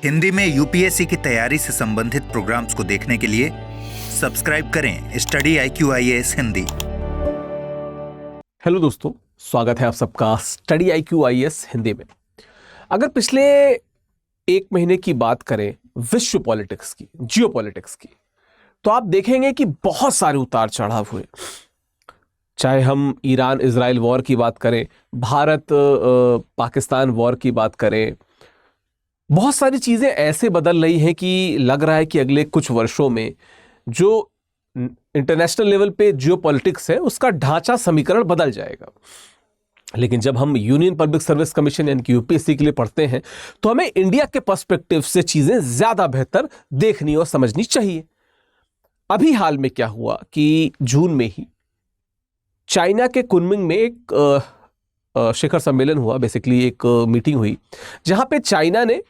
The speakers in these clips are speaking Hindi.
हिंदी में यूपीएससी की तैयारी से संबंधित प्रोग्राम्स को देखने के लिए सब्सक्राइब करें स्टडी IQ-IAS हिंदी। हेलो दोस्तों, स्वागत है आप सबका स्टडी IQ-IAS हिंदी में। अगर पिछले एक महीने की बात करें विश्व पॉलिटिक्स की, जियो पॉलिटिक्स की, तो आप देखेंगे कि बहुत सारे उतार चढ़ाव हुए। चाहे हम ईरान इजराइल वॉर की बात करें, भारत पाकिस्तान वॉर की बात करें, बहुत सारी चीजें ऐसे बदल रही हैं कि लग रहा है कि अगले कुछ वर्षों में जो इंटरनेशनल लेवल पे जियो पॉलिटिक्स है उसका ढांचा समीकरण बदल जाएगा। लेकिन जब हम यूनियन पब्लिक सर्विस कमीशन यानी कि यूपीएससी के लिए पढ़ते हैं तो हमें इंडिया के पर्सपेक्टिव से चीजें ज्यादा बेहतर देखनी और समझनी चाहिए। अभी हाल में क्या हुआ कि जून में ही चाइना के कुनमिंग में एक शिखर सम्मेलन हुआ, बेसिकली एक मीटिंग हुई जहां पे चाइना ने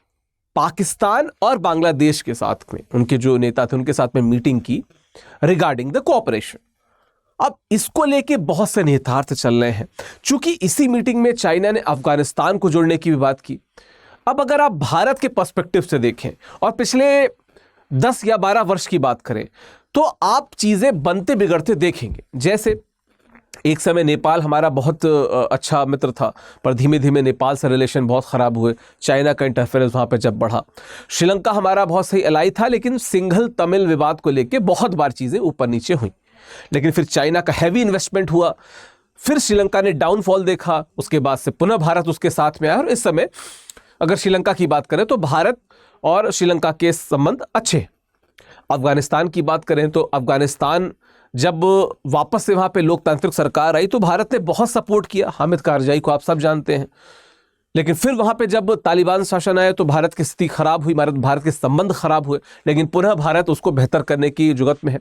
पाकिस्तान और बांग्लादेश के साथ में, उनके जो नेता थे उनके साथ में मीटिंग की रिगार्डिंग द कोऑपरेशन। अब इसको लेके बहुत से निहितार्थ चल रहे हैं। चूंकि इसी मीटिंग में चाइना ने अफगानिस्तान को जोड़ने की भी बात की। अब अगर आप भारत के पर्सपेक्टिव से देखें और पिछले 10 या 12 वर्ष की बात करें तो आप चीजें बनते बिगड़ते देखेंगे। जैसे एक समय नेपाल हमारा बहुत अच्छा मित्र था, पर धीमे धीमे नेपाल से रिलेशन बहुत खराब हुए, चाइना का इंटरफेरेंस वहां पे जब बढ़ा। श्रीलंका हमारा बहुत सही एलाई था, लेकिन सिंघल तमिल विवाद को लेके बहुत बार चीजें ऊपर नीचे हुई। लेकिन फिर चाइना का हैवी इन्वेस्टमेंट हुआ, फिर श्रीलंका ने डाउनफॉल देखा, उसके बाद से पुनः भारत उसके साथ में आया। और इस समय अगर श्रीलंका की बात करें तो भारत और श्रीलंका के संबंध अच्छे। अफगानिस्तान की बात करें तो अफगानिस्तान जब वापस से वहां पे लोकतांत्रिक सरकार आई तो भारत ने बहुत सपोर्ट किया, हामिद कारजाई को आप सब जानते हैं। लेकिन फिर वहां पे जब तालिबान शासन आया तो भारत की स्थिति खराब हुई, भारत के संबंध खराब हुए। लेकिन पुनः भारत उसको बेहतर करने की जुगत में है।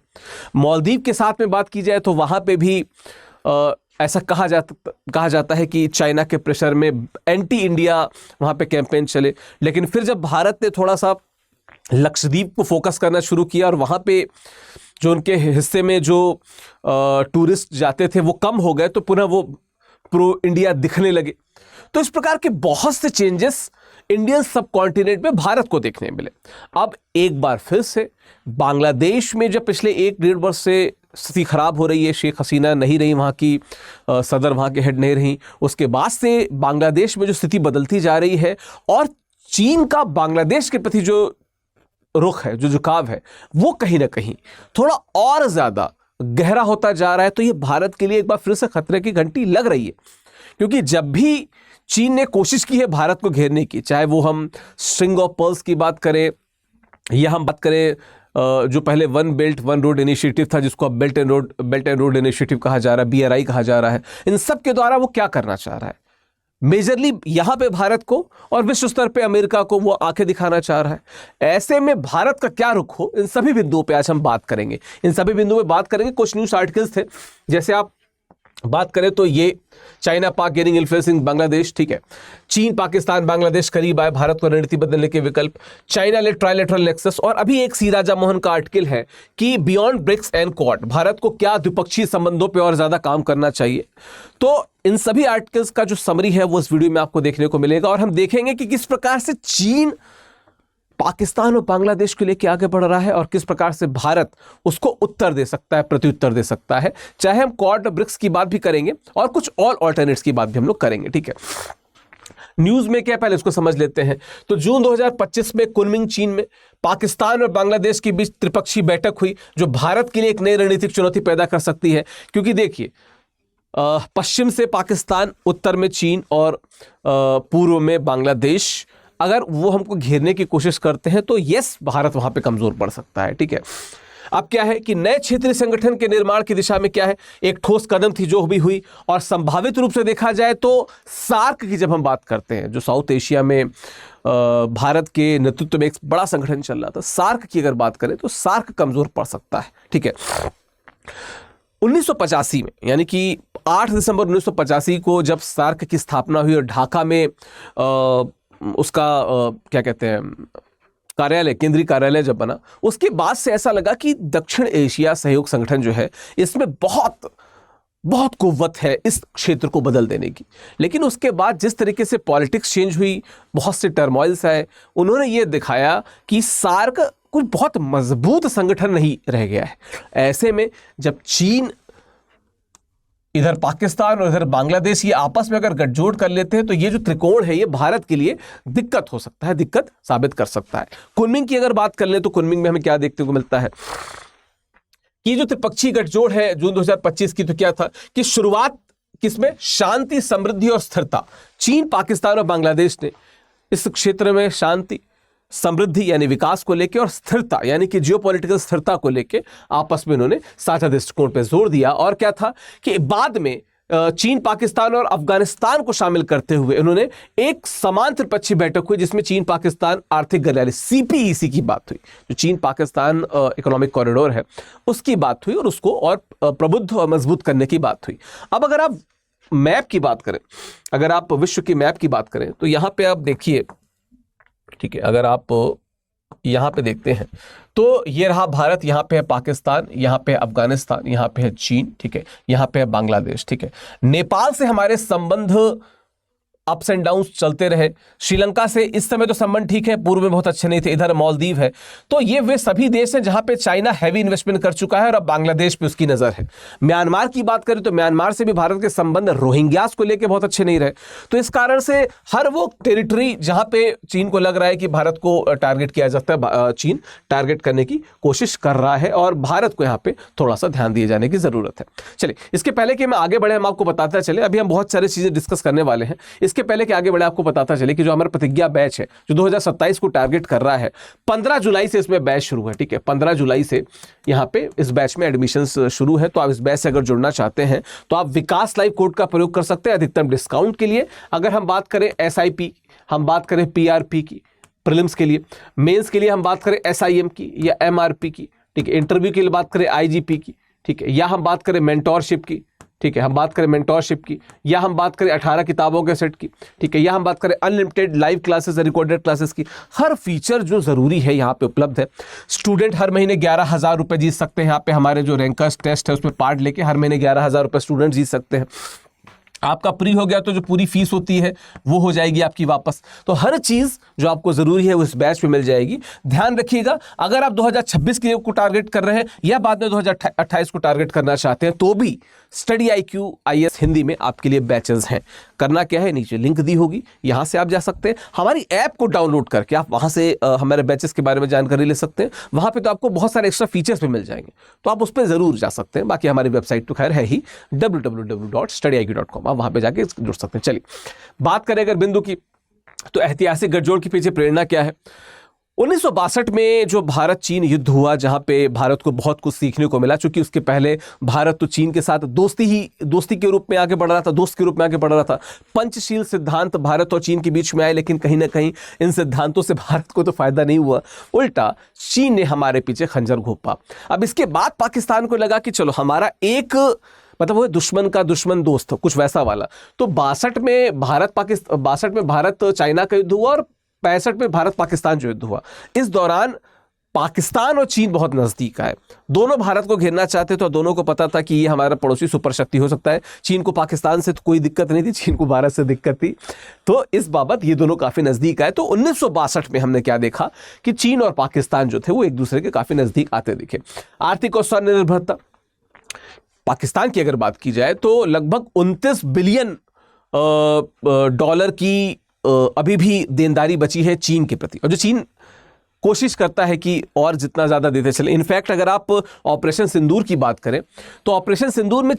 मालदीव के साथ में बात की जाए तो वहां पे भी ऐसा कहा जाता है कि चाइना के प्रेशर में एंटी इंडिया वहां पे कैंपेन चले। लेकिन फिर जब भारत ने थोड़ा सा लक्षद्वीप को फोकस करना शुरू किया और वहां पे जो उनके हिस्से में जो टूरिस्ट जाते थे वो कम हो गए तो पुनः वो प्रो इंडिया दिखने लगे। तो इस प्रकार के बहुत से चेंजेस इंडियन सब कॉन्टिनेंट में भारत को देखने मिले। अब एक बार फिर से बांग्लादेश में जब पिछले 1-1.5 वर्ष से स्थिति खराब हो रही है, शेख हसीना नहीं रही वहाँ की सदर, वहाँ के हेड नहीं रही, उसके बाद से बांग्लादेश में जो स्थिति बदलती जा रही है और चीन का बांग्लादेश के प्रति जो रुख है, जो झुकाव है, वो कहीं ना कहीं थोड़ा और ज्यादा गहरा होता जा रहा है। तो ये भारत के लिए एक बार फिर से खतरे की घंटी लग रही है, क्योंकि जब भी चीन ने कोशिश की है भारत को घेरने की, चाहे वो हम स्ट्रिंग ऑफ पर्ल्स की बात करें या हम बात करें जो पहले one belt one road initiative था जिसको अब बेल्ट एंड रोड इनिशिएटिव कहा जा रहा है, BRI कहा जा रहा है, इन सब के द्वारा वो क्या करना चाह रहा है, मेजरली यहां पे भारत को और विश्व स्तर पे अमेरिका को वो आंखें दिखाना चाह रहा है। ऐसे में भारत का क्या रुख हो, इन सभी बिंदुओं पे आज हम बात करेंगे। इन सभी बिंदुओं पे बात करेंगे। कुछ न्यूज आर्टिकल्स थे, जैसे आप बात करें तो ये चाइना पाक गेनिंग इन्फ्लुएंस इन बांग्लादेश, ठीक है, चीन पाकिस्तान बांग्लादेश करीब आए, भारत को रणनीति बदलने के विकल्प, चाइना ले ट्राइलेटरल नेक्सस। और अभी एक सी राजा मोहन का आर्टिकल है कि beyond BRICS and Quad, Bharat को क्या द्विपक्षीय संबंधों पे और ज्यादा काम करना चाहिए। तो इन सभी आर्टिकल्स का जो समरी है वो इस वीडियो में आपको देखने को मिलेगा और हम देखेंगे कि किस प्रकार से चीन पाकिस्तान और बांग्लादेश के लिए क्या आगे बढ़ रहा है और किस प्रकार से भारत उसको उत्तर दे सकता है, प्रत्युत्तर दे सकता है। चाहे हम क्वाड ब्रिक्स की बात भी करेंगे और कुछ और ऑल्टरनेट्स की बात भी हम लोग करेंगे, ठीक है। न्यूज में क्या, पहले इसको समझ लेते हैं। तो जून 2025 में कुनमिंग चीन में पाकिस्तान और बांग्लादेश के बीच त्रिपक्षीय बैठक हुई, जो भारत के लिए एक नई रणनीतिक चुनौती पैदा कर सकती है। क्योंकि देखिए, पश्चिम से पाकिस्तान, उत्तर में चीन और पूर्व में बांग्लादेश, अगर वो हमको घेरने की कोशिश करते हैं तो यस, भारत वहां पे कमजोर पड़ सकता है, ठीक है। अब क्या है कि नए क्षेत्रीय संगठन के निर्माण की दिशा में क्या है, एक ठोस कदम थी जो भी हुई। और संभावित रूप से देखा जाए तो सार्क की जब हम बात करते हैं, जो साउथ एशिया में भारत के नेतृत्व में एक बड़ा संगठन चल रहा था, सार्क की अगर बात करें तो सार्क कमजोर पड़ सकता है, ठीक है। 1985 में, यानी कि 8 दिसंबर 1985 को जब सार्क की स्थापना हुई और ढाका में उसका क्या कहते हैं कार्यालय, केंद्रीय कार्यालय जब बना, उसके बाद से ऐसा लगा कि दक्षिण एशिया सहयोग संगठन जो है इसमें बहुत बहुत कुव्वत है इस क्षेत्र को बदल देने की। लेकिन उसके बाद जिस तरीके से पॉलिटिक्स चेंज हुई, बहुत से टर्मोइल्स आए, उन्होंने ये दिखाया कि सार्क कोई बहुत मजबूत संगठन नहीं रह गया है। ऐसे में जब चीन, इधर पाकिस्तान और इधर बांग्लादेश ये आपस में अगर गठजोड़ कर लेते हैं तो ये जो त्रिकोण है ये भारत के लिए दिक्कत हो सकता है, दिक्कत साबित कर सकता है। कुनमिंग की अगर बात कर लें तो कुनमिंग में हमें क्या देखने को मिलता है कि जो त्रिपक्षीय गठजोड़ है जून 2025 की, तो क्या था कि शुरुआत किसमें, शांति, समृद्धि और स्थिरता। चीन, पाकिस्तान और बांग्लादेश ने इस क्षेत्र में शांति, समृद्धि यानी विकास को लेकर और स्थिरता यानी कि जियोपॉलिटिकल स्थिरता को लेकर आपस में उन्होंने साझा दृष्टिकोण पर जोर दिया। और क्या था कि बाद में चीन, पाकिस्तान और अफगानिस्तान को शामिल करते हुए उन्होंने एक समान त्रिपक्षीय बैठक हुई जिसमें चीन पाकिस्तान आर्थिक गलियारे CPEC की बात हुई, जो चीन पाकिस्तान इकोनॉमिक कॉरिडोर है उसकी बात हुई और उसको और प्रबुद्ध और मजबूत करने की बात हुई। अब अगर आप मैप की बात करें, अगर आप विश्व की मैप की बात करें तो यहां पे आप देखिए, ठीक है, अगर आप यहां पे देखते हैं तो ये रहा भारत, यहां पे है पाकिस्तान, यहां पे है अफगानिस्तान, यहां पे है चीन, ठीक है, यहां पे है बांग्लादेश, ठीक है। नेपाल से हमारे संबंध अप्स एंड डाउन्स चलते रहे। श्रीलंका से इस समय तो संबंध ठीक है, पूर्व में बहुत अच्छे नहीं थे। इधर मालदीव है। तो ये वे सभी देश हैं जहां पे चाइना हैवी इन्वेस्टमेंट कर चुका है और अब बांग्लादेश पे उसकी नजर है। म्यांमार की बात करें तो म्यांमार से भी भारत के संबंध रोहिंग्यास को लेकर बहुत अच्छे नहीं रहे। तो इस कारण से हर वो टेरिटरी जहां पे चीन को लग रहा है कि भारत को टारगेट किया जाता है, चीन टारगेट करने की कोशिश कर रहा है और भारत को यहाँ पे थोड़ा सा ध्यान दिए जाने की जरूरत है। चलिए, इसके पहले कि मैं आगे बढ़े हम आपको बताते चले, अभी हम बहुत सारी चीजें डिस्कस करने वाले हैं। इसके पहले कि आगे बढ़े आपको बताता चले कि जो हमारा प्रतिज्ञा बैच है जो 2027 को टारगेट कर रहा है, 15 जुलाई से इसमें बैच शुरू है, ठीक है। 15 जुलाई से यहां पे इस बैच में एडमिशंस शुरू है। तो आप इस बैच से अगर जुड़ना चाहते हैं तो आप विकास लाइव कोड का प्रयोग कर सकते हैं अधिकतम डिस्काउंट के लिए। अगर हम बात करें SIP, हम बात करें PRP की प्रीलिम्स के लिए, मेंस के लिए हम बात करें SIM की या MRP की, ठीक है, इंटरव्यू के लिए बात करें IGP की, ठीक है, या हम बात करें मेंटोरशिप की, ठीक है, हम बात करें मेंटोरशिप की, या हम बात करें 18 किताबों के सेट की, ठीक है, या हम बात करें unlimited live classes, recorded classes की, हर फीचर जो जरूरी है यहाँ पे उपलब्ध है। स्टूडेंट हर महीने 11,000 रुपए जीत सकते हैं। यहाँ पे हमारे जो रैंकर्स टेस्ट है उसमें पार्ट लेके हर महीने 11,000 रुपए स्टूडेंट जीत सकते हैं। आपका प्री हो गया तो जो पूरी फीस होती है वो हो जाएगी आपकी वापस। तो हर चीज जो आपको जरूरी है वो इस बैच में मिल जाएगी। ध्यान रखिएगा, अगर आप 2026 के को टारगेट कर रहे हैं या बाद में 2028 को टारगेट करना चाहते हैं तो भी स्टडी IQ IS हिंदी में आपके लिए बैचेस हैं। करना क्या है, नीचे लिंक दी होगी, यहां से आप जा सकते हैं। हमारी ऐप को डाउनलोड करके आप वहां से हमारे बैचेस के बारे में जानकारी ले सकते हैं। वहां पे तो आपको बहुत सारे एक्स्ट्रा फीचर्स भी मिल जाएंगे, तो आप उस पर जरूर जा सकते हैं। बाकी हमारी वेबसाइट तो खैर है ही www.studyiq.com, आप वहां पे जाके जुड़ सकते हैं। चलिए, बात करें अगर बिंदु की, तो ऐतिहासिक गठजोड़ के पीछे प्रेरणा क्या है। 1962 में जो भारत चीन युद्ध हुआ, जहां पे भारत को बहुत कुछ सीखने को मिला, क्योंकि उसके पहले भारत तो चीन के साथ दोस्ती के रूप में आगे बढ़ रहा था, दोस्त के रूप में आगे बढ़ रहा था। पंचशील सिद्धांत भारत और चीन के बीच में आए, लेकिन कहीं ना कहीं इन सिद्धांतों से भारत को तो फायदा नहीं हुआ, उल्टा चीन ने हमारे पीछे खंजर घोंपा। अब इसके बाद पाकिस्तान को लगा कि चलो हमारा एक मतलब वो दुश्मन का दुश्मन दोस्त, कुछ वैसा वाला। तो 62 में भारत चाइना का युद्ध हुआ और 65 में भारत पाकिस्तान जो युद्ध हुआ। इस दौरान पाकिस्तान और चीन बहुत नजदीक आए, दोनों भारत को घेरना चाहते थे और दोनों को पता था कि ये हमारा पड़ोसी सुपर शक्ति हो सकता है। चीन को पाकिस्तान से तो कोई दिक्कत नहीं थी, चीन को भारत से दिक्कत थी, तो इस बाबत ये दोनों काफी नजदीक आए। तो 1962 में हमने क्या देखा कि चीन और पाकिस्तान जो थे वो एक दूसरे के काफी नजदीक आते दिखे। आर्थिक और स्वनिर्भरता, पाकिस्तान की अगर बात की जाए तो लगभग 29 बिलियन डॉलर की अभी भी देनदारी बची है चीन के प्रति, और जो चीन कोशिश करता है कि और जितना ज्यादा देते चले। इनफैक्ट अगर आप ऑपरेशन सिंदूर की बात करें तो ऑपरेशन सिंदूर में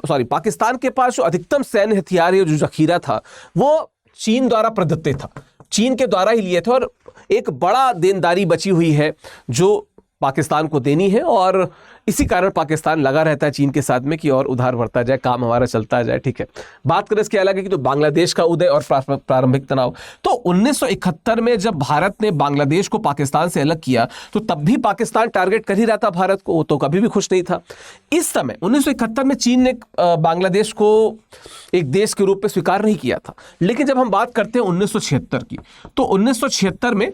पाकिस्तान के पास जो अधिकतम सैन्य हथियार या जो जखीरा था वो चीन द्वारा प्रदत्त था, चीन के द्वारा ही लिए थे, और एक बड़ा देनदारी बची हुई है जो पाकिस्तान को देनी है। और इसी कारण पाकिस्तान लगा रहता है चीन के साथ में कि और उधार भरता जाए, काम हमारा चलता जाए, ठीक है। बात करें इसके अलग है कि तो बांग्लादेश का उदय और प्रारंभिक तनाव, तो 1971 में जब भारत ने बांग्लादेश को पाकिस्तान से अलग किया तो तब भी पाकिस्तान टारगेट कर ही रहा था भारत को, वो तो कभी भी खुश नहीं था। इस समय 1971 में चीन ने बांग्लादेश को एक देश के रूप में स्वीकार नहीं किया था। लेकिन जब हम बात करते हैं 1976 की, तो 1976 में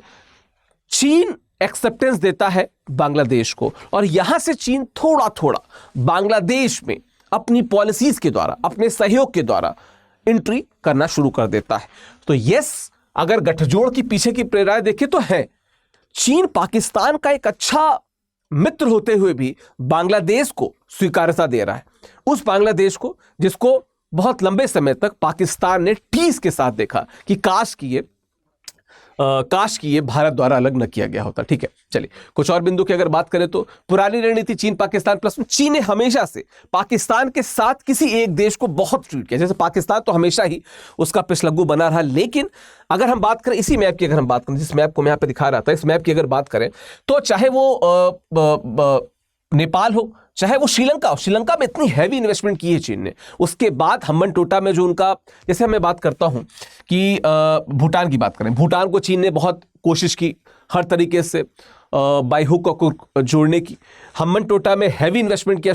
चीन एक्सेप्टेंस देता है बांग्लादेश को, और यहां से चीन थोड़ा थोड़ा बांग्लादेश में अपनी पॉलिसीज के द्वारा, अपने सहयोग के द्वारा एंट्री करना शुरू कर देता है। तो यस, अगर गठजोड़ की पीछे की प्रेरणाएं देखें तो है, चीन पाकिस्तान का एक अच्छा मित्र होते हुए भी बांग्लादेश को स्वीकार्यता दे रहा है, उस बांग्लादेश को जिसको बहुत लंबे समय तक पाकिस्तान ने टीस के साथ देखा कि काश कि ये भारत द्वारा अलग न किया गया होता। ठीक है, चलिए कुछ और बिंदु की अगर बात करें तो पुरानी रणनीति चीन पाकिस्तान प्लस में, चीन ने हमेशा से पाकिस्तान के साथ किसी एक देश को बहुत ट्रीट किया, जैसे पाकिस्तान तो हमेशा ही उसका पिछलग्गू बना रहा। लेकिन अगर हम बात करें इसी मैप की, अगर हम बात करें जिस मैप को मैं यहाँ पे दिखा रहा था, इस मैप की अगर बात करें तो चाहे वो नेपाल हो, चाहे वो श्रीलंका हो, श्रीलंका में इतनी हैवी इन्वेस्टमेंट की है चीन ने। उसके बाद हम्बनटोटा में जो उनका, जैसे मैं बात करता हूं कि भूटान की बात करें, भूटान को चीन ने बहुत कोशिश की हर तरीके से बाई हुक को जोड़ने की। हम्बनटोटा में हैवी इन्वेस्टमेंट किया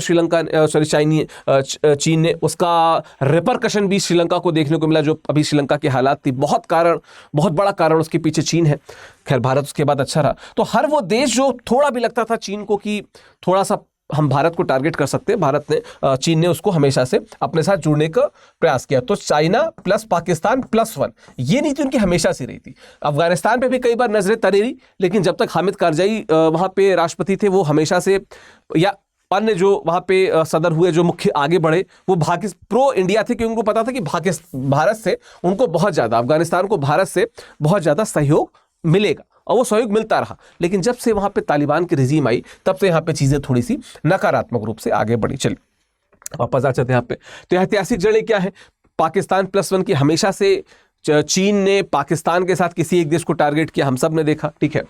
चीन ने, उसका रिपरकशन भी श्रीलंका को देखने को मिला, जो अभी श्रीलंका की हालात थी, बहुत बड़ा कारण उसके पीछे चीन है। खैर भारत उसके बाद अच्छा रहा। तो हर वो देश जो थोड़ा भी लगता था चीन को कि थोड़ा सा हम भारत को टारगेट कर सकते हैं, चीन ने उसको हमेशा से अपने साथ जुड़ने का प्रयास किया। तो China plus Pakistan plus one, ये नीति उनकी हमेशा से रही थी। अफगानिस्तान पे भी कई बार नजरें तरी रही, लेकिन जब तक हामिद कारजाई वहां पे राष्ट्रपति थे, वो हमेशा से, या अन्य जो वहां पे सदर हुए जो मुख्य आगे बढ़े, वो प्रो इंडिया थे, क्योंकि उनको पता था कि भारत से उनको बहुत ज्यादा, अफगानिस्तान को भारत से बहुत ज्यादा सहयोग मिलेगा, और वो सहयोग मिलता रहा। लेकिन जब से वहां पे तालिबान की रिजीम आई, तब से यहाँ पे चीजें थोड़ी सी नकारात्मक रूप से आगे बढ़ी। चलिए वापस आ जाते हैं यहाँ पे। तो ऐतिहासिक जड़ें क्या है? पाकिस्तान प्लस वन की हमेशा से चीन ने पाकिस्तान के साथ किसी एक देश को टारगेट किया, हम सब ने देखा। ठीक है,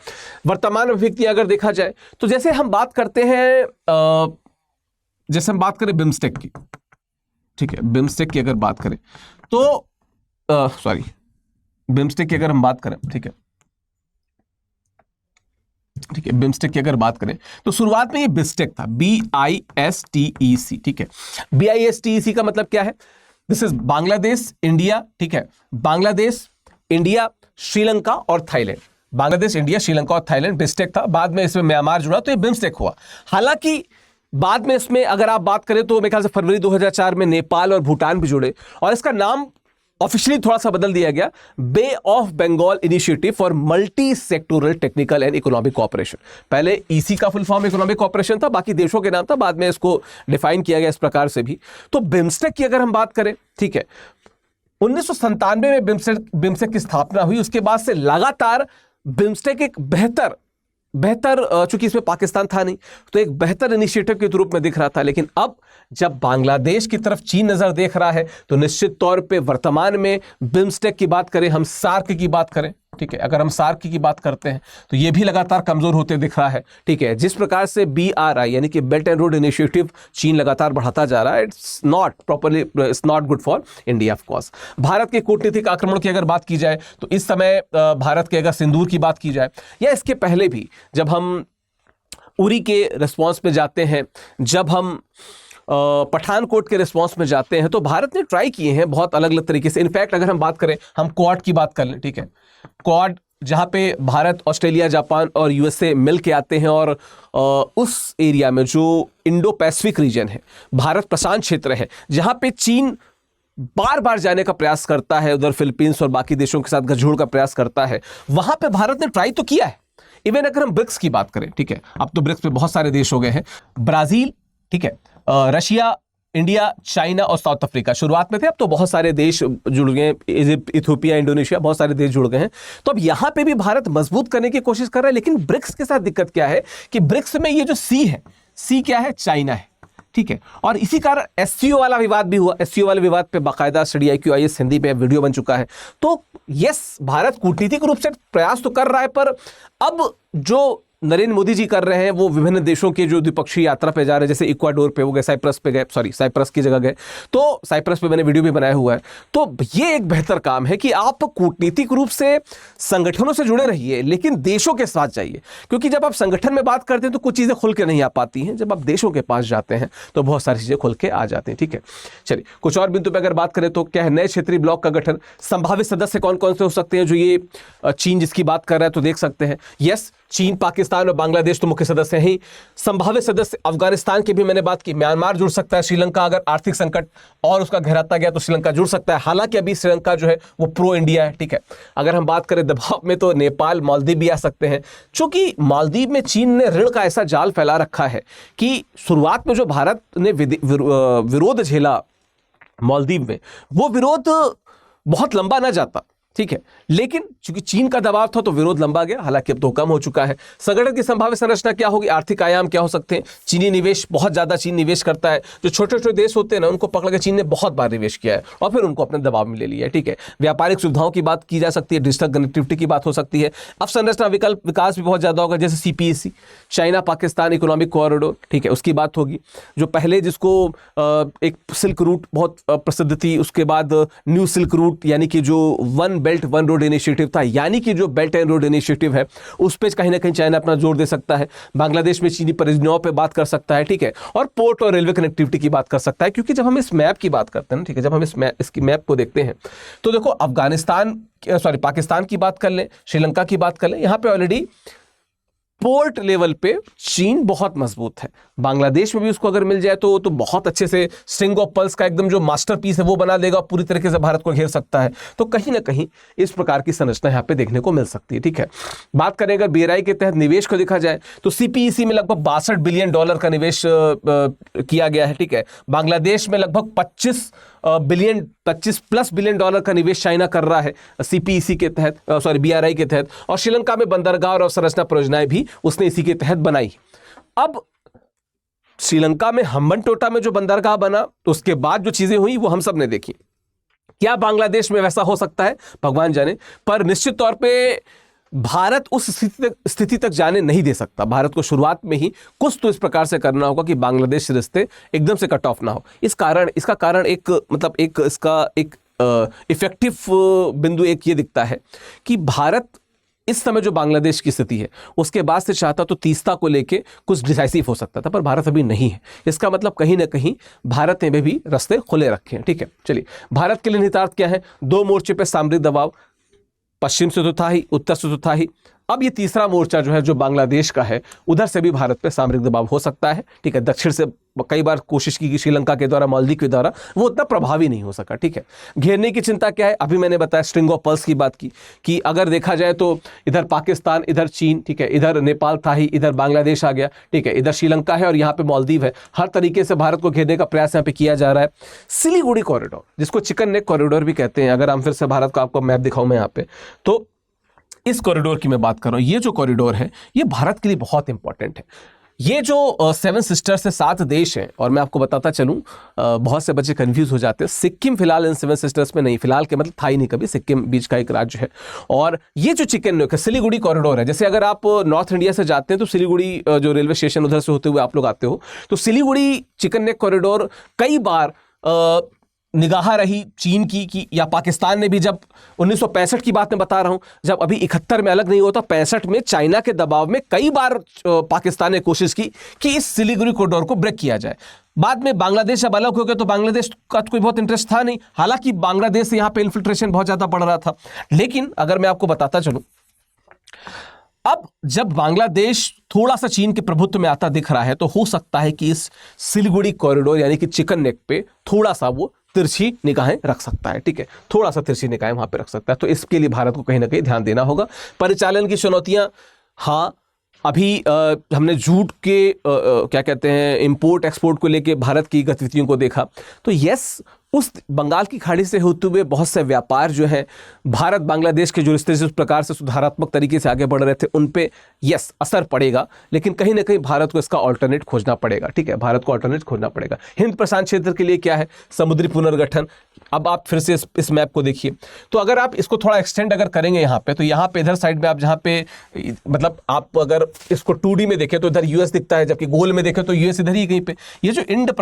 वर्तमान अभिव्यक्ति अगर देखा जाए तो जैसे हम बात करते हैं, जैसे हम बात करें बिम्स्टेक की, ठीक है, बिम्स्टेक की अगर बात करें तो बिम्स्टेक की अगर हम बात करें, ठीक है, बिम्स्टेक की अगर बात करें तो शुरुआत में ये बिस्टेक था, BISTEC। ठीक है, BISTEC का मतलब क्या है? दिस इज बांग्लादेश, इंडिया, ठीक है, बांग्लादेश, इंडिया, श्रीलंका और थाईलैंड। बांग्लादेश, इंडिया, श्रीलंका और थाईलैंड बिस्टेक था। बाद में इसमें म्यांमार जुड़ा तो ये बिम्स्टेक हुआ। हालांकि बाद में इसमें अगर आप बात करें तो मेरे ख्याल से फरवरी 2004 में नेपाल और भूटान भी जुड़े, और इसका नाम ऑफिशियली थोड़ा सा बदल दिया गया, bay of Bengal initiative for multi sectoral technical and economic cooperation. पहले ईसी का फुल फॉर्म इकोनॉमिक कोऑपरेशन था, बाकी देशों के नाम था, बाद में इसको डिफाइन किया गया इस प्रकार से भी। तो बिम्स्टेक की अगर हम बात करें, ठीक है, 1997 में बिम्स्टेक की स्थापना हुई। उसके बाद से लगातार बिम्स्टेक एक बेहतर, चूंकि इसमें पाकिस्तान था नहीं, तो एक बेहतर इनिशिएटिव के रूप में दिख रहा था। लेकिन अब जब बांग्लादेश की तरफ चीन नजर देख रहा है, तो निश्चित तौर पे वर्तमान में बिम्स्टेक की बात करें, हम सार्क की बात करें, ठीक है, अगर हम सार्क की बात करते हैं तो ये भी लगातार कमजोर होते दिख रहा है। ठीक है, जिस प्रकार से BRI यानी कि बेल्ट एंड रोड इनिशिएटिव चीन लगातार बढ़ाता जा रहा है, it's not good for India of course. Bharat के कूटनीतिक आक्रमण की अगर बात की जाए तो इस समय भारत के अगर सिंदूर की बात की जाए, या इसके पहले भी जब हम उरी के रिस्पॉन्स में जाते हैं, जब हम पठानकोट के रिस्पॉन्स में जाते हैं, तो भारत ने ट्राई किए हैं बहुत अलग अलग तरीके से। इनफैक्ट अगर हम बात करें, हम क्वाड की बात कर लें, ठीक है, क्वाड जहां पे भारत, ऑस्ट्रेलिया, जापान और USA मिल के आते हैं, और उस एरिया में जो इंडो पैसिफिक रीजन है, भारत प्रशांत क्षेत्र है, जहां पे चीन बार बार जाने का प्रयास करता है, उधर फिलीपींस और बाकी देशों के साथ गठजोड़ का प्रयास करता है, वहां पे भारत ने ट्राई तो किया है। इवन अगर हम ब्रिक्स की बात करें, ठीक है, अब तो ब्रिक्स में बहुत सारे देश हो गए हैं, ब्राजील, ठीक है, रशिया, इंडिया, चाइना और साउथ अफ्रीका शुरुआत में थे, अब तो बहुत सारे देश जुड़ गए, इजिप्ट, इथियोपिया, इंडोनेशिया, बहुत सारे देश जुड़ गए हैं। तो अब यहां पे भी भारत मजबूत करने की कोशिश कर रहा है। लेकिन ब्रिक्स के साथ दिक्कत क्या है कि ब्रिक्स में ये जो सी है, सी क्या है? चाइना है, ठीक है, और इसी कारण SCO वाला विवाद भी हुआ। SCO वाले विवाद पे बाकायदा स्टडी IQ IAS हिंदी पे वीडियो बन चुका है। तो यस, भारत कूटनीतिक रूप से प्रयास तो कर रहा है, पर अब जो नरेंद्र मोदी जी कर रहे हैं, वो विभिन्न देशों के जो द्विपक्षीय यात्रा पे जा रहे हैं, जैसे इक्वाडोर पे हो गए, साइप्रस पे गए, साइप्रस की जगह गए, तो साइप्रस पे मैंने वीडियो भी बनाया हुआ है। तो ये एक बेहतर काम है कि आप कूटनीतिक रूप से संगठनों से जुड़े रहिए, लेकिन देशों के साथ जाइए, क्योंकि जब आप संगठन में बात करते हैं तो कुछ चीजें खुल के नहीं आ पाती हैं, जब आप देशों के पास जाते हैं तो बहुत सारी चीजें खुल के आ जाती हैं। ठीक है, चलिए कुछ और बिंदु पे अगर बात करें तो क्या है? नए क्षेत्रीय ब्लॉक का गठन, संभावित सदस्य कौन कौन से हो सकते हैं जो ये चीन जिसकी बात कर रहा है, तो देख सकते हैं, यस, चीन, पाकिस्तान, पाकिस्तान और बांग्लादेश तो मुख्य सदस्य हैं ही। संभावित सदस्य अफगानिस्तान की भी मैंने बात की, म्यांमार जुड़ सकता है, श्रीलंका अगर आर्थिक संकट और उसका गहराता गया तो श्रीलंका जुड़ सकता है। हालांकि अभी श्रीलंका जो है वो प्रो इंडिया है, ठीक है। अगर हम बात करें दबाव में तो नेपाल, मालदीव भी आ सकते हैं, क्योंकि मालदीव में चीन ने ऋण का ऐसा जाल फैला रखा है कि शुरुआत में जो भारत ने विरोध झेला मालदीव में, वो विरोध बहुत लंबा ना जाता, ठीक है, लेकिन चूंकि चीन का दबाव था तो विरोध लंबा गया। हालांकि अब तो कम हो चुका है। संगठन की संभावित संरचना क्या होगी, आर्थिक आयाम क्या हो सकते हैं। चीनी निवेश, बहुत ज्यादा चीन निवेश करता है। जो छोटे छोटे देश होते हैं ना, उनको पकड़ के चीन ने बहुत बार निवेश किया है और फिर उनको अपने दबाव में ले लिया है, ठीक है। व्यापारिक सुविधाओं की बात की जा सकती है, डिजिटल कनेक्टिविटी की बात हो सकती है। अब संरचना विकल्प विकास भी बहुत ज्यादा होगा, जैसे CPEC, China Pakistan economic corridor, ठीक है, उसकी बात होगी। जो पहले जिसको एक सिल्क रूट बहुत प्रसिद्ध थी, उसके बाद न्यू सिल्क रूट, यानी कि जो one belt one road initiative था, यानी कि जो बेल्ट एंड रोड इनिशिएटिव है, उस पे कहीं ना कहीं चाइना अपना जोर दे सकता है। बांग्लादेश में चीनी परियोजनाओं पे बात कर सकता है, ठीक है, और पोर्ट और रेलवे कनेक्टिविटी की बात कर सकता है। क्योंकि जब हम इस मैप की बात करते हैं, ठीक है, जब हम इसकी मैप को देखते हैं तो देखो पाकिस्तान की बात कर लें, श्रीलंका की बात कर लें, यहां पे ऑलरेडी पोर्ट लेवल पे चीन बहुत मजबूत है। बांग्लादेश में भी उसको अगर मिल जाए तो बहुत अच्छे से स्ट्रिंग ऑफ पर्ल्स का एकदम जो मास्टरपीस है वो बना देगा, पूरी तरीके से भारत को घेर सकता है। तो कहीं ना कहीं इस प्रकार की संरचना यहाँ पे देखने को मिल सकती है, ठीक है। बात करें अगर BRI के तहत निवेश को देखा जाए तो CPEC में लगभग $62 बिलियन का निवेश किया गया है, ठीक है। बांग्लादेश में लगभग 25 प्लस बिलियन डॉलर का निवेश चाइना कर रहा है CPEC के तहत, BRI के तहत। और श्रीलंका में बंदरगाह और अवसंरचना परियोजनाएं भी उसने इसी के तहत बनाई। अब श्रीलंका में हम्बनटोटा में जो बंदरगाह बना, तो उसके बाद जो चीजें हुई वो हम सब ने देखी। क्या बांग्लादेश में वैसा हो सकता है, भगवान जाने, पर निश्चित तौर पे भारत उस स्थिति तक जाने नहीं दे सकता। भारत को शुरुआत में ही कुछ तो इस प्रकार से करना होगा कि बांग्लादेश से रिश्ते एकदम से कट ऑफ ना हो। इसका कारण एक इफेक्टिव बिंदु एक ये दिखता है कि भारत इस समय जो बांग्लादेश की स्थिति है उसके बाद से चाहता तो तीस्ता को लेके कुछ डिसाइसिव हो सकता था, पर भारत अभी नहीं है। इसका मतलब कहीं ना कहीं भारत ने भी रास्ते खुले रखे हैं, ठीक है। चलिए, भारत के लिए निहितार्थ क्या है, 2 मोर्चे पे सामरिक दबाव, पश्चिम से तो था ही, उत्तर से तो था ही, अब ये तीसरा मोर्चा जो है जो बांग्लादेश का है, उधर से भी भारत पे सामरिक दबाव हो सकता है, ठीक है। दक्षिण से कई बार कोशिश की श्रीलंका के द्वारा, मालदीव के द्वारा, वो उतना प्रभावी नहीं हो सका, ठीक है। घेरने की चिंता क्या है, अभी मैंने बताया स्ट्रिंग ऑफ पर्ल्स की बात की कि अगर देखा जाए तो इधर पाकिस्तान, इधर चीन, ठीक है, इधर नेपाल था ही, इधर बांग्लादेश आ गया, ठीक है, इधर श्रीलंका है और यहाँ पे मालदीव है। हर तरीके से भारत को घेरने का प्रयास यहाँ पे किया जा रहा है। सिलीगुड़ी कॉरिडोर, जिसको चिकन नेक कॉरिडोर भी कहते हैं, अगर हम फिर से भारत का आपको मैप दिखाऊं मैं यहाँ पे, तो इस कॉरिडोर की मैं बात कर रहा हूं। ये जो कॉरिडोर है ये भारत के लिए बहुत इंपॉर्टेंट है। ये जो 7 सिस्टर्स से 7 देश हैं, और मैं आपको बताता चलूं, बहुत से बच्चे कंफ्यूज हो जाते हैं। सिक्किम फिलहाल इन 7 सिस्टर्स में नहीं, फिलहाल के मतलब था ही नहीं कभी, सिक्किम बीच का एक राज्य है। और ये जो चिकन नेक सिलीगुड़ी कॉरिडोर है, जैसे अगर आप नॉर्थ इंडिया से जाते हैं तो सिलीगुड़ी जो रेलवे स्टेशन उधर से होते हुए आप लोग आते हो, तो सिलीगुड़ी चिकन नेक कॉरिडोर कई बार निगाह रही चीन की या पाकिस्तान ने भी, जब 1965 की बात मैं बता रहा हूं, जब अभी 71 में अलग नहीं होता, 65 में चाइना के दबाव में कई बार पाकिस्तान ने कोशिश की कि इस सिलीगुड़ी कॉरिडोर को ब्रेक किया जाए। बाद में बांग्लादेश जब अलग हो गया तो बांग्लादेश का कोई बहुत इंटरेस्ट था नहीं, हालांकि बांग्लादेश से यहां पे इन्फिल्ट्रेशन बहुत ज्यादा बढ़ रहा था। लेकिन अगर मैं आपको बताता चलूं, अब जब बांग्लादेश थोड़ा सा चीन के प्रभुत्व में आता दिख रहा है, तो हो सकता है कि इस सिलीगुड़ी कॉरिडोर यानी कि चिकन नेक पे थोड़ा सा वो तिरछी निगाहें रख सकता है, ठीक है, थोड़ा सा तिरछी निगाहें वहां पे रख सकता है। तो इसके लिए भारत को कहीं ना कहीं ध्यान देना होगा। परिचालन की चुनौतियां, हाँ, अभी हमने जूट के क्या कहते हैं, इंपोर्ट एक्सपोर्ट को लेके भारत की गतिविधियों को देखा, तो यस, उस बंगाल की खाड़ी से होते हुए बहुत से व्यापार जो है, भारत बांग्लादेश के जो रिश्ते जिस प्रकार से सुधारात्मक तरीके से आगे बढ़ रहे थे, उन पे यस असर पड़ेगा, लेकिन कहीं ना कहीं भारत को इसका ऑल्टरनेट खोजना पड़ेगा, ठीक है, भारत को ऑल्टरनेट खोजना पड़ेगा। हिंद प्रशांत क्षेत्र के लिए क्या है, समुद्री पुनर्गठन। अब आप फिर से इस मैप को देखिए, तो अगर आप इसको थोड़ा एक्सटेंड अगर करेंगे यहाँ पे, तो यहाँ पे इधर साइड में आप जहाँ पे, मतलब आप अगर इसको 2D में देखें तो इधर US दिखता है, जबकि गोल में देखें तो US इधर ही कहीं पे। ये जो इंडो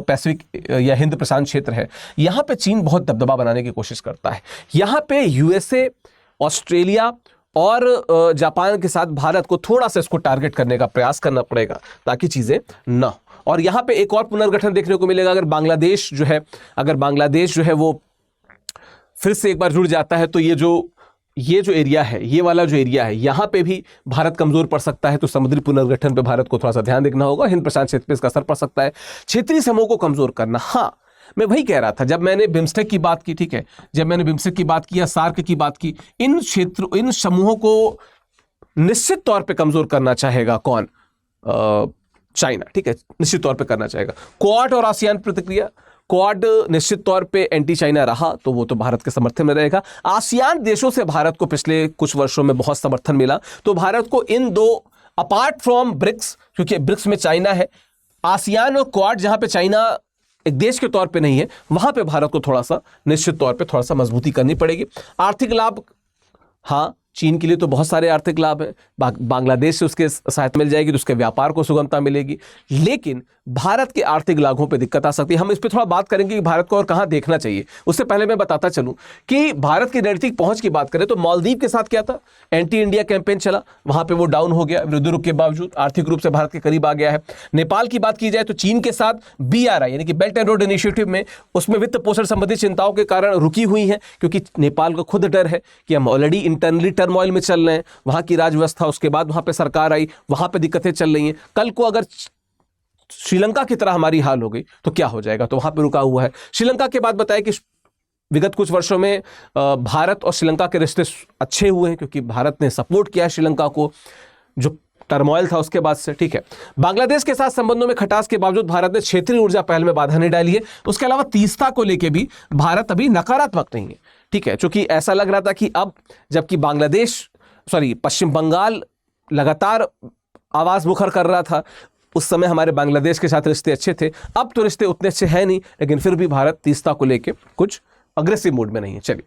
पैसिफिक या हिंद प्रशांत क्षेत्र है, यहां पे चीन बहुत दबदबा बनाने की कोशिश करता है। यहां पे USA, ऑस्ट्रेलिया और जापान के साथ भारत को थोड़ा सा इसको टारगेट करने का प्रयास करना पड़ेगा ताकि चीजें ना हो। और यहां पे एक और पुनर्गठन देखने को मिलेगा, अगर बांग्लादेश जो है वो फिर से एक बार जुड़ जाता है, तो ये जो ये जो एरिया है, ये वाला जो एरिया है, यहां पे भी भारत कमजोर पड़ सकता है, तो समुद्री पुनर्गठन पे भारत को थोड़ा सा ध्यान देखना होगा। हिंद प्रशांत क्षेत्र पे इसका असर पड़ सकता है। क्षेत्रीय समूह को कमजोर करना, हाँ मैं वही कह रहा था जब मैंने बिम्स्टेक की बात की, ठीक है, जब मैंने बिम्स्टेक की बात की या सार्क की बात की, इन समूहों को निश्चित तौर पे कमजोर करना चाहेगा कौन? चाइना, ठीक है, निश्चित तौर पे करना चाहेगा। क्वाड और आसियान प्रतिक्रिया, क्वाड निश्चित तौर पे एंटी चाइना रहा तो वो तो भारत के समर्थन में रहेगा। आसियान देशों से भारत को पिछले कुछ वर्षों में बहुत समर्थन मिला, तो भारत को इन दो, अपार्ट फ्रॉम ब्रिक्स, क्योंकि ब्रिक्स में चाइना है, आसियान और क्वाड जहां पे चाइना एक देश के तौर पे नहीं है, वहां पे भारत को थोड़ा सा निश्चित तौर पे थोड़ा सा मजबूती करनी पड़ेगी। आर्थिक लाभ, हाँ चीन के लिए तो बहुत सारे आर्थिक लाभ हैं, बांग्लादेश से उसके सहायता मिल जाएगी तो उसके व्यापार को सुगमता मिलेगी, लेकिन भारत के आर्थिक लाभों पे दिक्कत आ सकती है। हम इस पे थोड़ा बात करेंगे कि भारत को और कहां देखना चाहिए। उससे पहले मैं बताता चलूं कि भारत की रणनीतिक पहुंच की बात करें तो मालदीव के साथ क्या था, एंटी इंडिया कैंपेन चला, वहां पे वो डाउन हो गया, विरोधी रुख के बावजूद आर्थिक रूप से भारत के करीब आ गया है। नेपाल की बात की जाए तो चीन के साथ BRI यानी कि बेल्ट एंड रोड इनिशिएटिव में, उसमें वित्त पोषण संबंधी चिंताओं के कारण रुकी हुई है, क्योंकि नेपाल को खुद डर है कि हम ऑलरेडी इंटरनली टर्मोइल में चल रहे हैं, वहां की राजव्यवस्था, उसके बाद वहां पे सरकार आई, वहां पे दिक्कतें चल रही हैं, कल को अगर श्रीलंका की तरह हमारी हाल हो गई तो क्या हो जाएगा, तो वहां पे रुका हुआ है। श्रीलंका के बाद बताया कि विगत कुछ वर्षों में भारत और श्रीलंका के रिश्ते अच्छे हुए हैं, क्योंकि भारत ने सपोर्ट किया श्रीलंका को जो टर्मोइल था उसके बाद से, ठीक है। बांग्लादेश के साथ संबंधों में खटास के बावजूद भारत ने क्षेत्रीय ऊर्जा पहल में बाधा नहीं डाली है। उसके अलावा तीस्ता को लेकर भी भारत अभी नकारात्मक नहीं है, ठीक है, क्योंकि ऐसा लग रहा था कि अब जबकि पश्चिम बंगाल लगातार आवाज मुखर कर रहा था, उस समय हमारे बांग्लादेश के साथ रिश्ते अच्छे थे, अब तो रिश्ते उतने अच्छे हैं नहीं, लेकिन फिर भी भारत तीस्ता को लेकर कुछ अग्रेसिव मूड में नहीं है। चलिए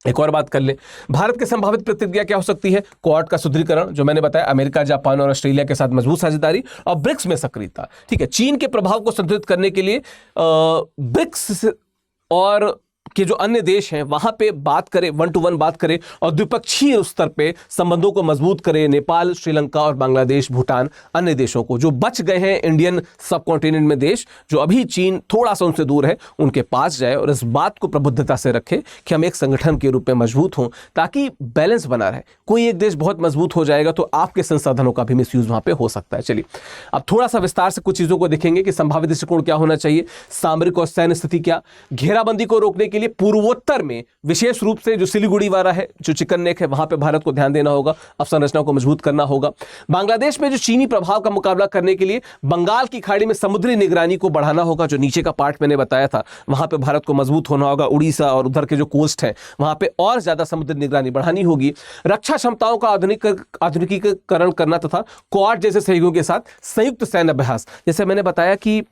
एक और बात कर ले, भारत की संभावित प्रतिक्रिया क्या हो सकती है? क्वाड का सुदृढ़ीकरण, जो मैंने बताया, अमेरिका, जापान और ऑस्ट्रेलिया के साथ मजबूत साझेदारी, और ब्रिक्स में सक्रियता, ठीक है। चीन के प्रभाव को संतुलित करने के लिए ब्रिक्स और कि जो अन्य देश हैं वहां पे बात करें, 1 to 1 बात करें और द्विपक्षीय स्तर पे संबंधों को मजबूत करें। नेपाल, श्रीलंका और बांग्लादेश, भूटान, अन्य देशों को, जो बच गए हैं इंडियन सब कॉन्टिनेंट में देश, जो अभी चीन थोड़ा सा उनसे दूर है, उनके पास जाए और इस बात को प्रबुद्धता से रखे कि हम एक संगठन के रूप में मजबूत हों, ताकि बैलेंस बना रहे। कोई एक देश बहुत मजबूत हो जाएगा तो आपके संसाधनों का भी मिसयूज वहां पे हो सकता है। चलिए अब थोड़ा सा विस्तार से कुछ चीजों को देखेंगे कि संभावित दृष्टिकोण क्या होना चाहिए, सामरिक और सैन्य स्थिति क्या, घेराबंदी को रोकने के लिए पूर्वोत्तर में विशेष रूप से जो सिलीगुड़ी वाला है, जो चिकन नेक है, वहां पे भारत को ध्यान देना होगा, अवसंरचना को मजबूत करना होगा। बांग्लादेश में जो चीनी प्रभाव का मुकाबला करने के लिए बंगाल की खाड़ी में समुद्री निगरानी को बढ़ाना होगा, जो नीचे का पार्ट मैंने बताया था, वहां पे भारत को मजबूत होना होगा। उड़ीसा और उधर के जो कोस्ट है वहां पे और ज्यादा समुद्री निगरानी बढ़ानी होगी। रक्षा क्षमताओं का आधुनिकीकरण करना तथा क्वाड जैसे सहयोगियों के साथ संयुक्त सैन्य अभ्यास, जैसे मैंने बताया कि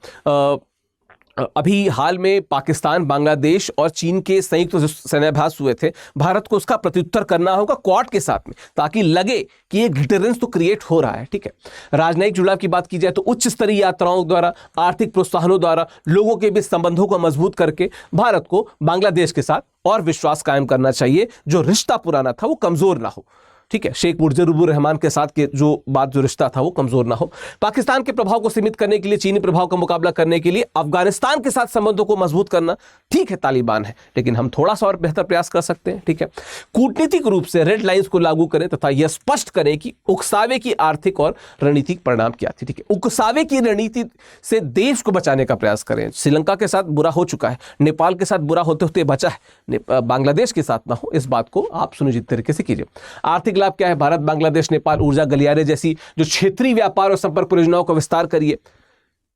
अभी हाल में पाकिस्तान, बांग्लादेश और चीन के संयुक्त सैन्याभ्यास हुए थे, भारत को उसका प्रत्युत्तर करना होगा क्वाड के साथ में, ताकि लगे कि एक डिटरेंस तो क्रिएट हो रहा है, ठीक है। राजनयिक जुड़ाव की बात की जाए तो उच्च स्तरीय यात्राओं द्वारा, आर्थिक प्रोत्साहनों द्वारा, लोगों के बीच संबंधों को मजबूत करके भारत को बांग्लादेश के साथ और विश्वास कायम करना चाहिए। जो रिश्ता पुराना था वो कमजोर ना हो, ठीक है। शेख मुजीबुर रहमान के साथ के जो रिश्ता था वो कमजोर ना हो। पाकिस्तान के प्रभाव को सीमित करने के लिए, चीनी प्रभाव का मुकाबला करने के लिए अफगानिस्तान के साथ संबंधों को मजबूत करना, ठीक है तालिबान है, लेकिन हम थोड़ा सा और बेहतर प्रयास कर सकते हैं, ठीक है। कूटनीतिक रूप से रेड लाइंस को लागू करें तथा यह स्पष्ट करें कि उकसावे की आर्थिक और रणनीतिक परिणाम क्या थी, ठीक है। उकसावे की रणनीति से देश को बचाने का प्रयास करें। श्रीलंका के साथ बुरा हो चुका है, नेपाल के साथ बुरा होते होते बचा है, बांग्लादेश के साथ ना हो, इस बात को आप सुनिश्चित तरीके से कीजिए। आर्थिक लाभ क्या है? भारत, बांग्लादेश, नेपाल ऊर्जा गलियारे जैसी जो क्षेत्रीय व्यापार और संपर्क परियोजनाओं का विस्तार करिए।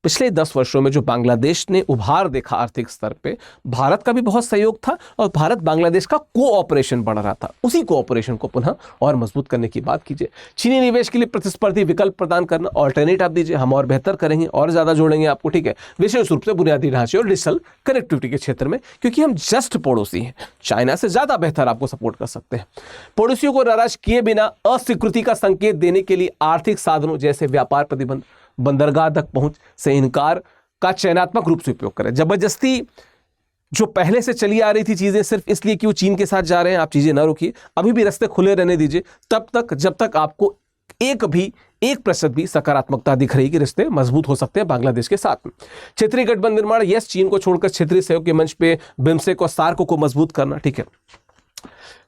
पिछले 10 वर्षों में जो बांग्लादेश ने उभार देखा आर्थिक स्तर पे, भारत का भी बहुत सहयोग था और भारत बांग्लादेश का कोऑपरेशन बढ़ रहा था। उसी कोऑपरेशन को पुनः और मजबूत करने की बात कीजिए। चीनी निवेश के लिए प्रतिस्पर्धी विकल्प प्रदान करना, ऑल्टरनेट आप दीजिए, हम और बेहतर करेंगे और ज्यादा जोड़ेंगे आपको, ठीक है। विशेष रूप से बुनियादी ढांचे और डिजिटल कनेक्टिविटी के क्षेत्र में, क्योंकि हम जस्ट पड़ोसी हैं, चाइना से ज्यादा बेहतर आपको सपोर्ट कर सकते हैं। पड़ोसियों को नाराज किए बिना अस्वीकृति का संकेत देने के लिए आर्थिक साधनों जैसे व्यापार प्रतिबंध, बंदरगाह तक पहुंच से इनकार का चयनात्मक रूप से उपयोग करें। जबरदस्ती जो पहले से चली आ रही थी चीजें सिर्फ इसलिए कि वो चीन के साथ जा रहे हैं, आप चीजें ना रोकिए, अभी भी रास्ते खुले रहने दीजिए तब तक जब तक आपको 1% भी सकारात्मकता दिख रही कि रिश्ते मजबूत हो सकते हैं बांग्लादेश के साथ में। क्षेत्रीय गठबंधन निर्माण, यस, चीन को छोड़कर क्षेत्रीय सहयोग के मंच पे बिम्स्टेक और सार्क को मजबूत करना, ठीक है।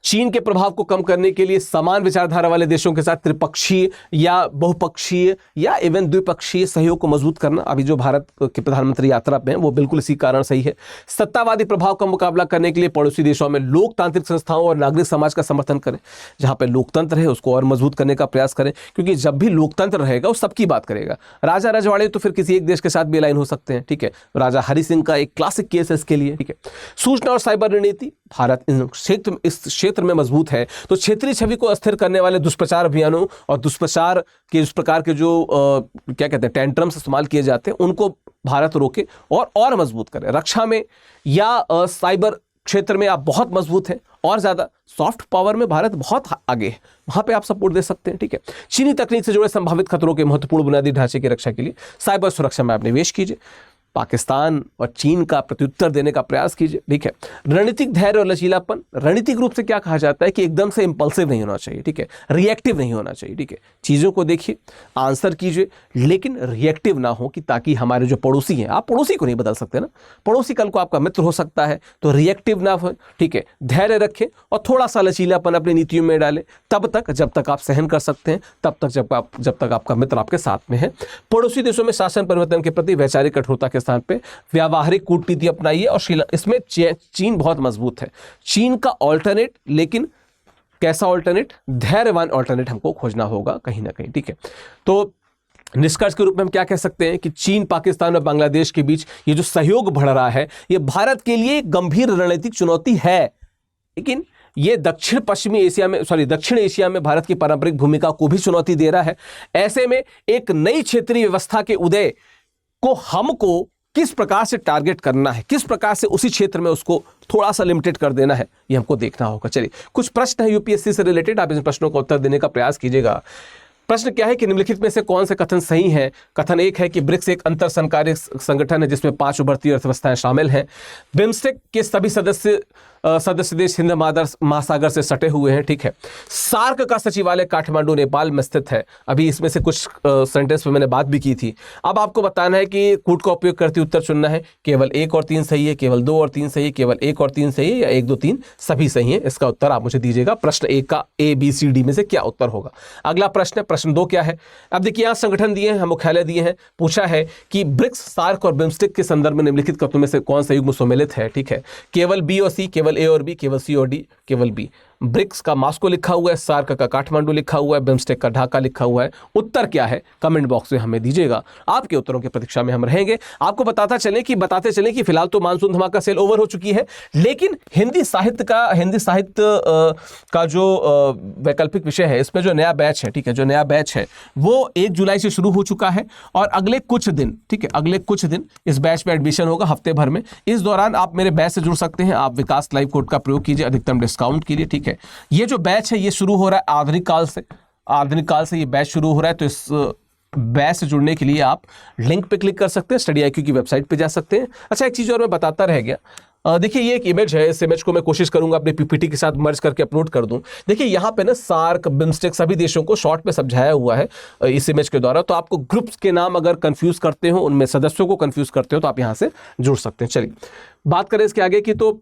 चीन के प्रभाव को कम करने के लिए समान विचारधारा वाले देशों के साथ त्रिपक्षीय या बहुपक्षीय या इवन द्विपक्षीय सहयोग को मजबूत करना। अभी जो भारत के प्रधानमंत्री यात्रा पे हैं वो बिल्कुल इसी कारण सही है। सत्तावादी प्रभाव का मुकाबला करने के लिए पड़ोसी देशों में लोकतांत्रिक संस्थाओं और नागरिक समाज का समर्थन करें। जहां पे लोकतंत्र है उसको और मजबूत करने का प्रयास करें, क्योंकि जब भी लोकतंत्र रहेगा वो सबकी बात करेगा। राजा रजवाड़े तो फिर किसी एक देश के साथ भी अलाइन हो सकते हैं, ठीक है। राजा हरि सिंह का एक क्लासिक केस है इसके लिए, ठीक है। सूचना और साइबर रणनीति, भारत इस क्षेत्र में मजबूत है तो क्षेत्रीय छवि को अस्थिर करने वाले दुष्प्रचार अभियानों और दुष्प्रचार के इस प्रकार के जो क्या कहते हैं टेंट्रम्स इस्तेमाल किए जाते हैं उनको भारत रोके और मजबूत करे। रक्षा में या साइबर क्षेत्र में आप बहुत मजबूत हैं और ज्यादा सॉफ्ट पावर में भारत बहुत आगे है, वहां पे आप सपोर्ट दे सकते हैं, ठीक है। चीनी तकनीक से जुड़े संभावित खतरों के महत्वपूर्ण बुनियादी ढांचे की रक्षा के लिए साइबर सुरक्षा में आप निवेश कीजिए। पाकिस्तान और चीन का प्रत्युत्तर देने का प्रयास कीजिए, ठीक है। रणनीतिक धैर्य और लचीलापन, रणनीतिक रूप से क्या कहा जाता है कि एकदम से इंपल्सिव नहीं होना चाहिए, ठीक है। रिएक्टिव नहीं होना चाहिए, ठीक है। चीज़ों को देखिए, आंसर कीजिए, लेकिन रिएक्टिव ना हो कि ताकि हमारे जो पड़ोसी हैं, आप पड़ोसी को नहीं बदल सकते ना, पड़ोसी कल को आपका मित्र हो सकता है, तो रिएक्टिव ना हो, ठीक है। धैर्य रखें और थोड़ा सा लचीलापन अपनी नीतियों में डालें, तब तक जब तक आप सहन कर सकते हैं, तब तक जब तक आपका मित्र आपके साथ में है। पड़ोसी देशों में शासन परिवर्तन के प्रति वैचारिक कठोरता के स्थान पे व्यावहारिक कूटनीति अपनाइए और इसमें चीन बहुत मजबूत है। चीन का ऑल्टरनेट, लेकिन कैसा ऑल्टरनेट? धैर्यवान ऑल्टरनेट हमको खोजना होगा कहीं ना कहीं, ठीक है। तो निष्कर्ष के रूप में हम क्या कह सकते हैं कि चीन, पाकिस्तान और बांग्लादेश के बीच ये जो सहयोग बढ़ रहा है ये भारत के लिए एक गंभीर रणनीतिक चुनौती है, लेकिन ये दक्षिण एशिया में भारत की पारंपरिक भूमिका को भी चुनौती दे रहा है। ऐसे में एक नई क्षेत्रीय व्यवस्था के उदय को हमको किस प्रकार से टारगेट करना है, किस प्रकार से उसी क्षेत्र में उसको थोड़ा सा लिमिटेड कर देना है, ये हमको देखना होगा। चलिए, कुछ प्रश्न है यूपीएससी से रिलेटेड, आप इन प्रश्नों का उत्तर देने का प्रयास कीजिएगा। प्रश्न क्या है कि निम्नलिखित में से कौन से कथन सही हैं? कथन एक है कि ब्रिक्स एक अंतर सरकारी संगठन है जिसमें 5 उभरती अर्थव्यवस्थाएं शामिल हैं। बिम्स्टेक के सभी सदस्य देश हिंद महासागर से सटे हुए हैं, ठीक है। सार्क का सचिवालय काठमांडू नेपाल में स्थित है। अभी इसमें से कुछ सेंटेंस में मैंने बात भी की थी। अब आपको बताना है कि कूट का उपयोग करते उत्तर चुनना है। केवल 1 और 3 सही है, केवल 2 और 3 सही है, केवल 1 और 3 सही है, या 1, 2, 3 सभी सही है। इसका उत्तर आप मुझे दीजिएगा। प्रश्न 1 का ABCD में से क्या उत्तर होगा। अगला प्रश्न है, प्रश्न 2 क्या है? अब देखिए, यहाँ संगठन दिए हैं, मुख्यालय दिए हैं। पूछा है कि ब्रिक्स, सार्क और बिम्स्टेक के संदर्भ में निम्नलिखित कथनों में से कौन सा युग्म सम्मिलित है, ठीक है। केवल B और C, केवल A और B, केवल C और D, केवल B। ब्रिक्स का मास्को लिखा हुआ है, सार्क का काठमांडू लिखा हुआ है, बिम्स्टेक का ढाका लिखा हुआ है। उत्तर क्या है कमेंट बॉक्स में हमें दीजिएगा। आपके उत्तरों की प्रतीक्षा में हम रहेंगे। आपको बताते चलें कि फिलहाल तो मानसून धमाका सेल ओवर हो चुकी है, लेकिन हिंदी साहित्य का जो वैकल्पिक विषय है, इसमें जो नया बैच है, ठीक है, जो नया बैच है वो 1 जुलाई से शुरू हो चुका है और अगले कुछ दिन, ठीक है, अगले कुछ दिन इस बैच में एडमिशन होगा, हफ्ते भर में। इस दौरान आप मेरे बैच से जुड़ सकते हैं। आप विकास लाइव कोड का प्रयोग कीजिए अधिकतम डिस्काउंट के लिए, ठीक है। ये जो बैच है ये शुरू हो रहा है आधुनिक काल से ये बैच शुरू हो रहा है। तो इस बैच से जुड़ने के लिए आप लिंक पे क्लिक कर सकते हैं, स्टडी IQ की वेबसाइट पे जा सकते हैं। अच्छा, एक चीज और मैं बताता रह गया। देखिए, ये एक इमेज है। इस इमेज को मैं कोशिश करूंगा अपने PPT के साथ मर्ज करके अपलोड कर दूं। देखिए, यहाँ पे ना सार्क, बिम्स्टेक सभी देशों को शॉर्ट में समझाया हुआ है इस इमेज के द्वारा। तो आपको ग्रुप्स के नाम अगर कंफ्यूज करते हो, उनमें सदस्यों को कंफ्यूज करते हो, तो आप यहाँ से जुड़ सकते हैं। चलिए, बात करें इसके आगे की, तो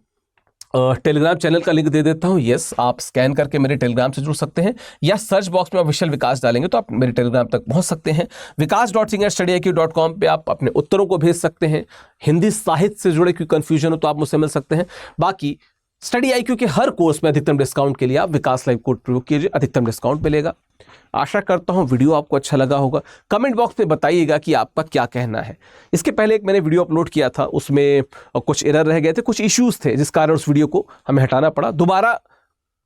टेलीग्राम चैनल का लिंक दे देता हूं। यस, आप स्कैन करके मेरे टेलीग्राम से जुड़ सकते हैं, या सर्च बॉक्स में ऑफिशियल विकास डालेंगे तो आप मेरे टेलीग्राम तक पहुंच सकते हैं। vikas.singh@studyIQ.com पे आप अपने उत्तरों को भेज सकते हैं। हिंदी साहित्य से जुड़े कोई कंफ्यूजन हो तो आप मुझसे मिल सकते हैं। बाकी स्टडी IQ के हर कोर्स में अधिकतम डिस्काउंट के लिए आप विकास लाइव कोड प्रयोग कीजिए, अधिकतम डिस्काउंट मिलेगा। आशा करता हूं वीडियो आपको अच्छा लगा होगा। कमेंट बॉक्स में बताइएगा कि आपका क्या कहना है। इसके पहले एक मैंने वीडियो अपलोड किया था, उसमें कुछ एरर रह गए थे, कुछ इश्यूज थे, जिस कारण उस वीडियो को हमें हटाना पड़ा। दोबारा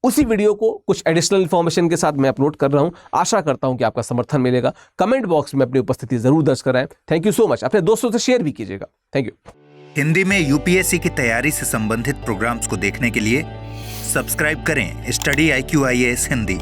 उसी वीडियो को कुछ एडिशनल इन्फॉर्मेशन के साथ मैं अपलोड कर रहा हूं। आशा करता हूं कि आपका समर्थन मिलेगा। कमेंट बॉक्स में अपनी उपस्थिति जरूर दर्ज कराएं। Thank you so much. अपने दोस्तों से शेयर भी कीजिएगा। Thank you. हिंदी में UPSC की तैयारी से संबंधित प्रोग्राम्स को देखने के लिए सब्सक्राइब करें स्टडी IQ IAS हिंदी।